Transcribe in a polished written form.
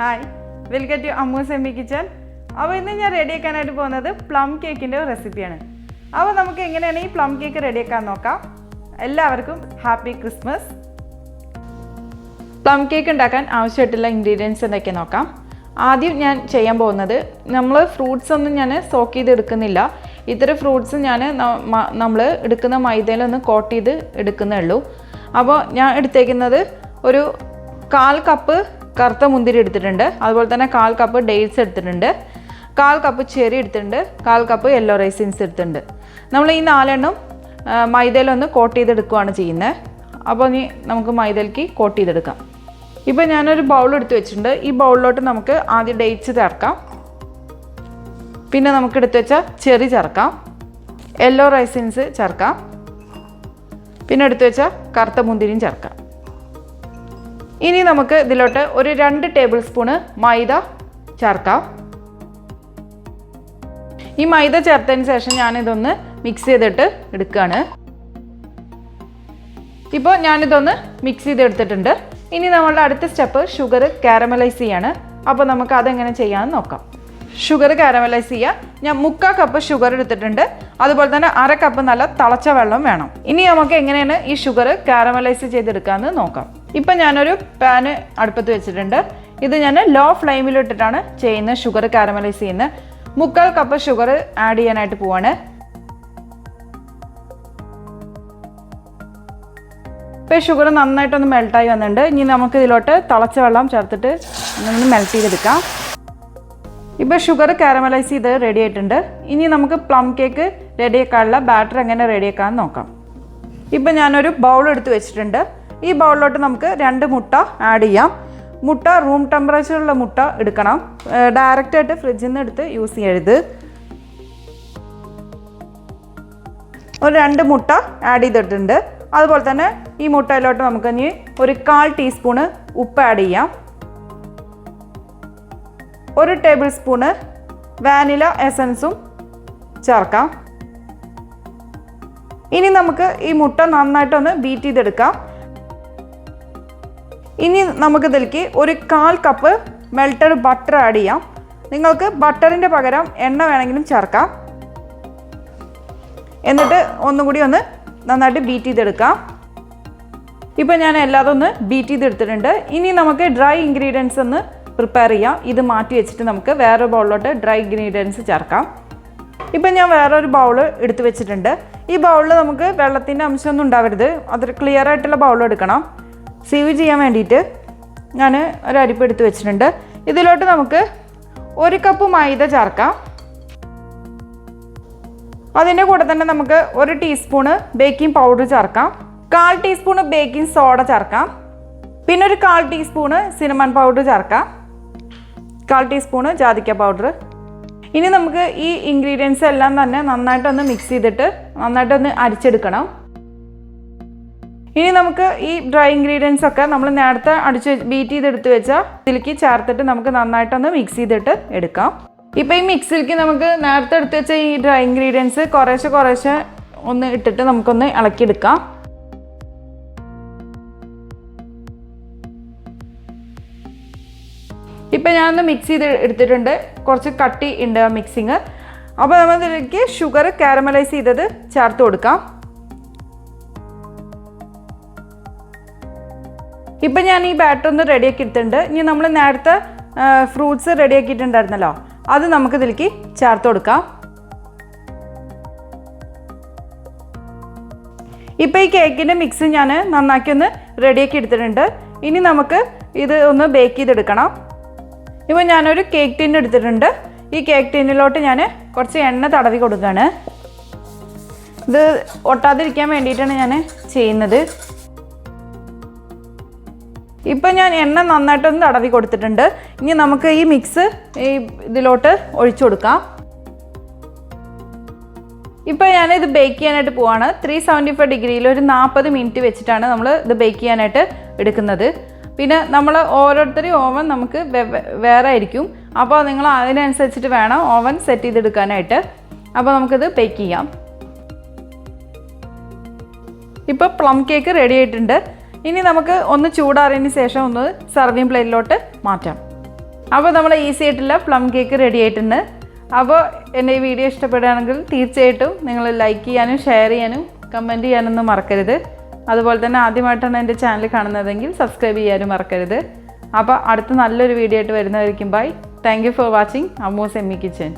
Hi, welcome to Ammus Kitchen. Now, I am ready to plum cake recipe. Now, we will ready plum cake. Happy Christmas. Plum cake ingredients. ആദ്യം ഞാൻ ചെയ്യാൻ പോകുന്നത് നമ്മൾ fruits ഒന്നും ഞാൻ soak ചെയ്ത് എടുക്കുന്നില്ല. ഇത്ര ഫ്രൂട്ട്സ് ഞാൻ നമ്മൾ എടുക്കുന്ന മൈദയിൽ ഒന്ന് കോട്ട് ചെയ്ത് എടുക്കുന്നേ ഉള്ളൂ. അപ്പോൾ ഞാൻ എടുത്തേക്കുന്നത് ഒരു 1/4 കപ്പ് കറുത്ത മുന്തിരി എടുത്തിട്ടുണ്ട്. അതുപോലെ തന്നെ 1/4 കപ്പ് ഡേറ്റ്സ് എടുത്തിട്ടുണ്ട്. 1/4 കപ്പ് ചെറി എടുത്തിട്ടുണ്ട്. 1/4 കപ്പ് യെല്ലോ റൈസിൻസ് എടുത്തിട്ടുണ്ട്. നമ്മൾ ഈ 4 എണ്ണം മൈദയിൽ ഒന്ന് കോട്ട് ചെയ്ത് എടുക്കുകയാണ് ചെയ്യുന്നത്. അപ്പോൾ ഇനി നമുക്ക് മൈദയിലേക്ക് കോട്ട് ചെയ്തെടുക്കാം. ഇപ്പോൾ ഞാനൊരു ബൗൾ എടുത്ത് വെച്ചിട്ടുണ്ട്. ഈ ബൗളിലോട്ട് നമുക്ക് ആദ്യം ഡേറ്റ്സ് ചേർക്കാം. പിന്നെ നമുക്ക് എടുത്ത് വെച്ച ചെറി ചേർക്കാം. യെല്ലോ റൈസിൻസ് ചേർക്കാം. പിന്നെ എടുത്ത് വെച്ച കറുത്ത മുന്തിരിയും ചേർക്കാം. ഇനി നമുക്ക് ഇതിലോട്ട് ഒരു 2 ടേബിൾ സ്പൂൺ മൈദ ചേർക്കാം. ഈ മൈദ ചേർത്തതിന് ശേഷം ഞാനിതൊന്ന് മിക്സ് ചെയ്തിട്ട് എടുക്കുകയാണ്. ഇപ്പോൾ ഞാനിതൊന്ന് മിക്സ് ചെയ്തെടുത്തിട്ടുണ്ട്. ഇനി നമ്മളുടെ അടുത്ത സ്റ്റെപ്പ് ഷുഗർ കാരമലൈസ് ചെയ്യാണ്. അപ്പോൾ നമുക്ക് അതെങ്ങനെ ചെയ്യാമെന്ന് നോക്കാം. ഷുഗർ കാരമലൈസ് ചെയ്യുക. ഞാൻ 3/4 കപ്പ് ഷുഗർ എടുത്തിട്ടുണ്ട്. അതുപോലെ തന്നെ 1/2 കപ്പ് നല്ല തിളച്ച വെള്ളം വേണം. ഇനി നമുക്ക് എങ്ങനെയാണ് ഈ ഷുഗർ കാരമലൈസ് ചെയ്തെടുക്കാമെന്ന് നോക്കാം. ഇപ്പം ഞാനൊരു പാന് അടുപ്പത്ത് വെച്ചിട്ടുണ്ട്. ഇത് ഞാൻ ലോ ഫ്ലെയിമിലിട്ടിട്ടാണ് ചെയ്യുന്നത്. ഷുഗർ കാരമലൈസ് ചെയ്യുന്നത്. 3/4 കപ്പ് ഷുഗർ ആഡ് ചെയ്യാനായിട്ട് പോവാണ്. ഇപ്പോൾ ഷുഗർ നന്നായിട്ടൊന്ന് മെൽട്ടായി വന്നിട്ടുണ്ട്. ഇനി നമുക്ക് ഇതിലോട്ട് തിളച്ച വെള്ളം ചേർത്തിട്ട് ഒന്ന് മെൽറ്റ് ചെയ്തെടുക്കാം. ഇപ്പോൾ ഷുഗർ കാരമലൈസ് ചെയ്ത് റെഡി ആയിട്ടുണ്ട്. ഇനി നമുക്ക് പ്ലം കേക്ക് റെഡിയാക്കാനുള്ള ബാറ്റർ എങ്ങനെ റെഡിയാക്കാമെന്ന് നോക്കാം. ഇപ്പോൾ ഞാനൊരു ബൗൾ എടുത്ത് വെച്ചിട്ടുണ്ട്. ഈ ബൗളിലോട്ട് നമുക്ക് 2 മുട്ട ആഡ് ചെയ്യാം. മുട്ട റൂം ടെമ്പറേച്ചറിലുള്ള മുട്ട എടുക്കണം. ഡയറക്റ്റായിട്ട് ഫ്രിഡ്ജിൽ നിന്ന് എടുത്ത് യൂസ് ചെയ്യരുത്. ഒരു 2 മുട്ട ആഡ് ചെയ്തിട്ടുണ്ട്. അതുപോലെ തന്നെ ഈ മുട്ടയിലോട്ട് നമുക്ക് ഇനി ഒരു 1/4 ടീസ്പൂണ് ഉപ്പ് ആഡ് ചെയ്യാം. 1 ടേബിൾ സ്പൂണ് വാനില എസൻസും ചേർക്കാം. ഇനി നമുക്ക് ഈ മുട്ട നന്നായിട്ടൊന്ന് ബീറ്റ് ചെയ്തെടുക്കാം. ഇനി നമുക്കിതിലേക്ക് ഒരു 1/4 കപ്പ് മെൽറ്റഡ് ബട്ടർ ആഡ് ചെയ്യാം. നിങ്ങൾക്ക് ബട്ടറിൻ്റെ പകരം എണ്ണ വേണമെങ്കിലും ചേർക്കാം. എന്നിട്ട് ഒന്നുകൂടി ഒന്ന് നന്നായിട്ട് ബീറ്റ് ചെയ്തെടുക്കാം. ഇപ്പോൾ ഞാൻ എല്ലാതും ഒന്ന് ബീറ്റ് ചെയ്തെടുത്തിട്ടുണ്ട്. ഇനി നമുക്ക് ഡ്രൈ ഇൻഗ്രീഡിയൻസ് ഒന്ന് പ്രിപ്പയർ ചെയ്യാം. ഇത് മാറ്റി വെച്ചിട്ട് നമുക്ക് വേറൊരു ബൗളിലോട്ട് ഡ്രൈ ഇൻഗ്രീഡിയൻസ് ചേർക്കാം. ഇപ്പം ഞാൻ വേറൊരു ബൗൾ എടുത്ത് വെച്ചിട്ടുണ്ട്. ഈ ബൗളിൽ നമുക്ക് വെള്ളത്തിൻ്റെ അംശമൊന്നും ഉണ്ടാവരുത്. അതൊരു ക്ലിയർ ആയിട്ടുള്ള ബൗൾ എടുക്കണം. സീവ് ചെയ്യാൻ വേണ്ടിയിട്ട് ഞാൻ ഒരു അരിപ്പ് എടുത്ത് വെച്ചിട്ടുണ്ട്. ഇതിലോട്ട് നമുക്ക് 1 കപ്പ് മൈദ ചേർക്കാം. അതിൻ്റെ കൂടെ തന്നെ നമുക്ക് 1 ടീസ്പൂണ് ബേക്കിംഗ് പൗഡർ ചേർക്കാം. 1/4 ടീസ്പൂണ് ബേക്കിംഗ് സോഡ ചേർക്കാം. പിന്നെ ഒരു 1/4 ടീസ്പൂണ് സിനമൺ പൗഡർ ചേർക്കാം. 1/4 ടീസ്പൂണ് ജാതിക്ക പൗഡർ. ഇനി നമുക്ക് ഈ ഇൻഗ്രീഡിയൻസ് എല്ലാം തന്നെ നന്നായിട്ടൊന്ന് മിക്സ് ചെയ്തിട്ട് നന്നായിട്ടൊന്ന് അരിച്ചെടുക്കണം. ഇനി നമുക്ക് ഈ ഡ്രൈ ഇൻഗ്രീഡിയൻസ് ഒക്കെ നമ്മൾ നേരത്തെ ബീറ്റ് ചെയ്തെടുത്ത് വെച്ചാൽ ഇതിലേക്ക് ചേർത്തിട്ട് നമുക്ക് നന്നായിട്ടൊന്ന് മിക്സ് ചെയ്തിട്ട് എടുക്കാം. ഇപ്പോൾ ഈ മിക്സിലേക്ക് നമുക്ക് നേരത്തെ എടുത്ത് വെച്ച ഈ ഡ്രൈ ഇൻഗ്രീഡിയൻസ് കുറേശ്ശെ ഒന്ന് ഇട്ടിട്ട് നമുക്കൊന്ന് ഇളക്കിയെടുക്കാം. ഇപ്പോൾ ഞാനൊന്ന് മിക്സ് ചെയ്ത് എടുത്തിട്ടുണ്ട്. കുറച്ച് കട്ടി ഉണ്ട് മിക്സിങ്. അപ്പോൾ നമ്മൾ ഇതിലേക്ക് ഷുഗർ കാരമലൈസ് ചെയ്തത് ചേർത്ത് കൊടുക്കാം. ഇപ്പം ഞാൻ ഈ ബാറ്റർ ഒന്ന് റെഡിയാക്കി എടുത്തിട്ടുണ്ട്. ഇനി നമ്മൾ നേരത്തെ ഫ്രൂട്ട്സ് റെഡിയാക്കിയിട്ടുണ്ടായിരുന്നല്ലോ, അത് നമുക്ക് ഇതിലേക്ക് ചേർത്ത് കൊടുക്കാം. ഇപ്പോൾ ഈ കേക്കിൻ്റെ മിക്സ് ഞാൻ നന്നാക്കി ഒന്ന് റെഡിയാക്കി എടുത്തിട്ടുണ്ട്. ഇനി നമുക്ക് ഇത് ഒന്ന് ബേക്ക് ചെയ്തെടുക്കണം. ഇപ്പോൾ ഞാനൊരു കേക്ക് ടിൻ എടുത്തിട്ടുണ്ട്. ഈ കേക്ക് ടിന്നിലോട്ട് ഞാൻ കുറച്ച് എണ്ണ തടവി കൊടുക്കുകയാണ്. ഇത് ഒട്ടാതിരിക്കാൻ വേണ്ടിയിട്ടാണ് ഞാൻ ചെയ്യുന്നത്. ഇപ്പം ഞാൻ എണ്ണ നന്നായിട്ടൊന്ന് തടവി കൊടുത്തിട്ടുണ്ട്. ഇനി നമുക്ക് ഈ മിക്സ് ഇതിലോട്ട് ഒഴിച്ചു കൊടുക്കാം. ഇപ്പോൾ ഞാനിത് ബേക്ക് ചെയ്യാനായിട്ട് പോവാണ്. 375 ഡിഗ്രിയിൽ ഒരു 40 മിനിറ്റ് വെച്ചിട്ടാണ് നമ്മൾ ഇത് ബേക്ക് ചെയ്യാനായിട്ട് എടുക്കുന്നത്. പിന്നെ നമ്മൾ ഓരോരുത്തരും ഓവൻ നമുക്ക് വേറെ ആയിരിക്കും. അപ്പോൾ നിങ്ങൾ അതിനനുസരിച്ചിട്ട് വേണം ഓവൻ സെറ്റ് ചെയ്തെടുക്കാനായിട്ട്. അപ്പോൾ നമുക്കിത് ബേക്ക് ചെയ്യാം. ഇപ്പോൾ പ്ലം കേക്ക് റെഡി ആയിട്ടുണ്ട്. ഇനി നമുക്ക് ഒന്ന് ചൂടാറിയതിന് ശേഷം ഒന്ന് സർവിങ് പ്ലേറ്റിലോട്ട് മാറ്റാം. അപ്പോൾ നമ്മുടെ ഈസി ആയിട്ടുള്ള പ്ലം കേക്ക് റെഡി ആയിട്ടുണ്ട്. അപ്പോൾ എൻ്റെ ഈ വീഡിയോ ഇഷ്ടപ്പെടുകയാണെങ്കിൽ തീർച്ചയായിട്ടും നിങ്ങൾ ലൈക്ക് ചെയ്യാനും ഷെയർ ചെയ്യാനും കമൻറ്റ് ചെയ്യാനൊന്നും മറക്കരുത്. അതുപോലെ തന്നെ ആദ്യമായിട്ടാണ് എൻ്റെ ചാനൽ കാണുന്നതെങ്കിൽ സബ്സ്ക്രൈബ് ചെയ്യാനും മറക്കരുത്. അപ്പോൾ അടുത്ത നല്ലൊരു വീഡിയോ ആയിട്ട് വരുന്നതായിരിക്കും. Bye. Thank you for watching Ammu's Emmy kitchen.